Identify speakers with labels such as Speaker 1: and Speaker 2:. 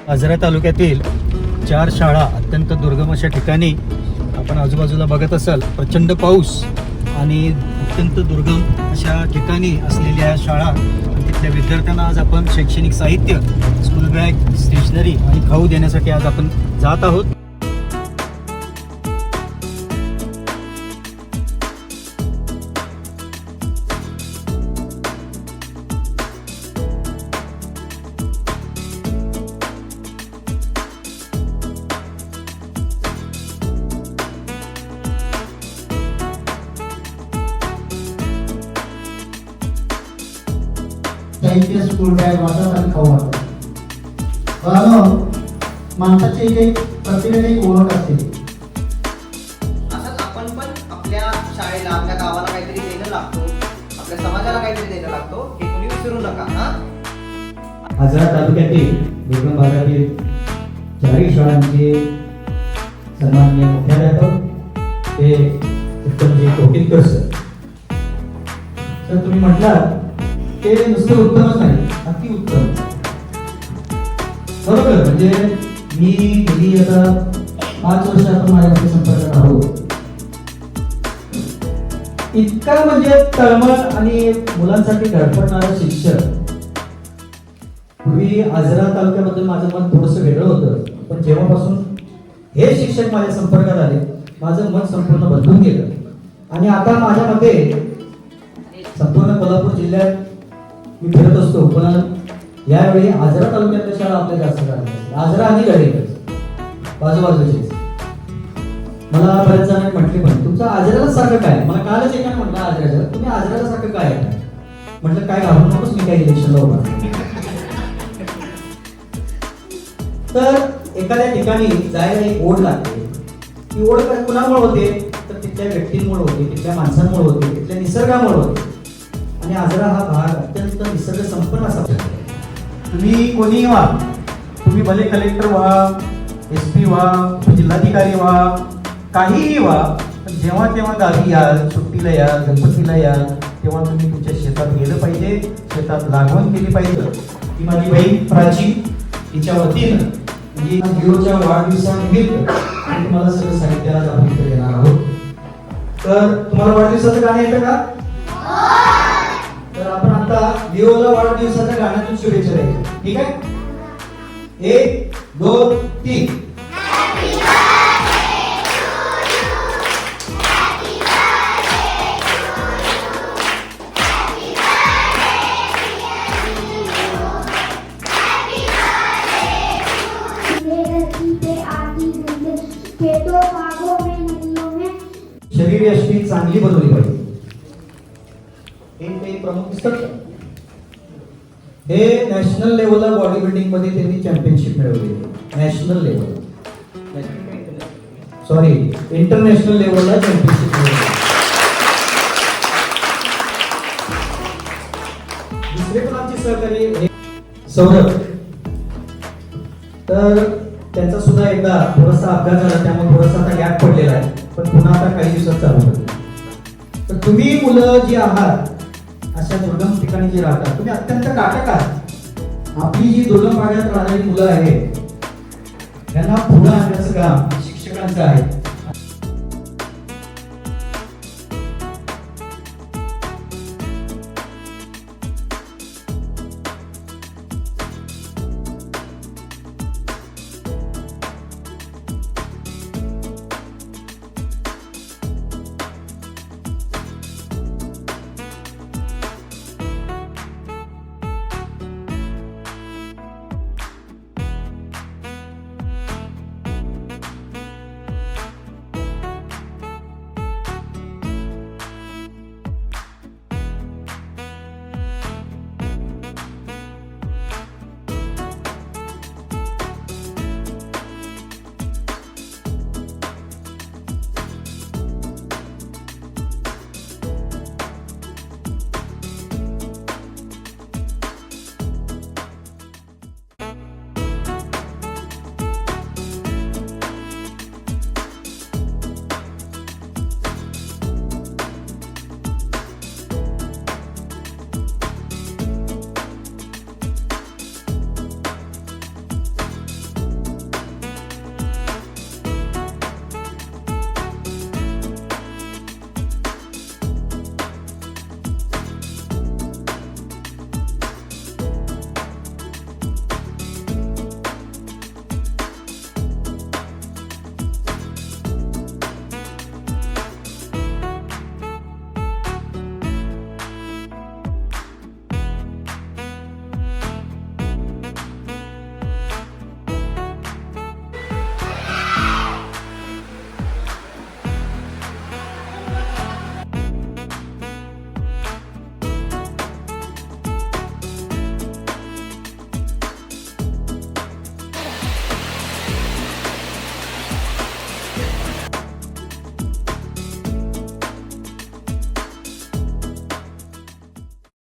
Speaker 1: आजरा तालुक्यातील 4 शाळा अत्यंत दुर्गम अशा ठिकाणी आपण आजूबाजूला बघत असाल. प्रचंड पाऊस आणि अत्यंत दुर्गम अशा ठिकाणी असलेल्या शाळा आणि तिथल्या विद्यार्थ्यांना आज आपण शैक्षणिक साहित्य, स्कूल बॅग, स्टेशनरी आणि खाऊ देण्यासाठी आज आपण जात आहोत.
Speaker 2: साहित्य, स्कूल बॅग वाटप आणि खाऊ वाटप. माणसाची एक प्रत्येकाची एक ओळख असते.
Speaker 3: असंच आपण पण आपल्या शाळेला, आपल्या गावाला काहीतरी देणं लागतो, आपल्या समाजाला काहीतरी देणं लागतो, हे कोणी विसरू नका.
Speaker 4: आजरा तालुक्यातील दुर्गम भागातील 4 शाळांचे सन्माननीय मुख्याध्यापक हे उत्तमजी कोकिलकर सर. तुम्ही म्हटलात ते नुसतं उत्तमच नाही, अति उत्तम. बरोबर. म्हणजे मी गेली आता 5 वर्ष आपण माझ्यामध्ये संपर्कात आहोत. इतका म्हणजे तळमळ आणि मुलांसाठी धडपडणारा शिक्षक. पूर्वी आजरा तालुक्याबद्दल माझं मन थोडंसं वेगळं होतं, पण जेव्हापासून हे शिक्षक माझ्या संपर्कात आले माझं मन संपूर्ण बदलून गेलं. आणि आता माझ्या मते संपूर्ण कोल्हापूर जिल्ह्यात मी फिरत असतो, पण यावेळी आजरा तालुक्यातल्या शाळा आपल्या जास्त झाल्या. आजरा आणि गडेकच बाजूबाजूचेच. मला बऱ्याच जणांनी म्हटले पण तुमचं आजराला सारखं काय. मला कालच एकाने म्हटलं आजराला तुम्ही आजराला सारखं काय आहे. म्हटलं काय घालून नकोस मी काही इलेक्शनला उभा. तर एखाद्या ठिकाणी जायला एक ओढ लागते. ती ओढ कुणामुळे होते तर तिथल्या व्यक्तींमुळे होते, तिथल्या माणसांमुळे होते, तिथल्या निसर्गामुळे होते. आणि आजरा हा भाग अत्यंत निसर्ग संपन्न असा.
Speaker 2: तुम्ही कोणीही व्हा, तुम्ही भले कलेक्टर व्हा, SP व्हा, जिल्हाधिकारी व्हा, काहीही व्हा, पण जेव्हा तेव्हा गावी याल, सुट्टीला याल, गणपतीला याल, तेव्हा तुम्ही तुमच्या शेतात गेलं पाहिजे, शेतात लागवण केली पाहिजे. ती माझी बहीण प्राची तिच्या वतीनं म्हणजे लिओच्या वाढदिवसानिमित्त तुम्हाला सगळं साहित्याला आपण इथे देणार आहोत. तर तुम्हाला वाढदिवसाचं गाणं येतं का? तर आपण आता लिओला वाढदिवसाच्या गाण्यातून शुभेच्छा द्यायच्या. ठीक आहे. 1, 2, 3. शरीर यष्टी चांगली बनवली पाहिजे. हे काही प्रमुख दिसतात का? हे नॅशनल लेवलला बॉडी बिल्डिंग मध्ये त्यांनी चॅम्पियनशिप मिळवली. नॅशनल लेवल सॉरी इंटरनॅशनल लेवलला चॅम्पियनशिप मिळवली. दुसरे पण आमचे सहकारी सौरभ. तर त्यांचा सुद्धा एकदा थोडासा अपघात झाला, त्यामुळे थोडासा आता गॅप पडलेला आहे, पण पुन्हा आता काही दिवसात चालू होईल. तर तुम्ही मुलं जी आहात अशा दुर्गम ठिकाणी जे राहतात, तुम्ही अत्यंत काटक आहात. आपली जी दुर्गम भागात राहणारी मुलं आहेत त्यांना पुढे आणण्याचं काम शिक्षकांचं आहे.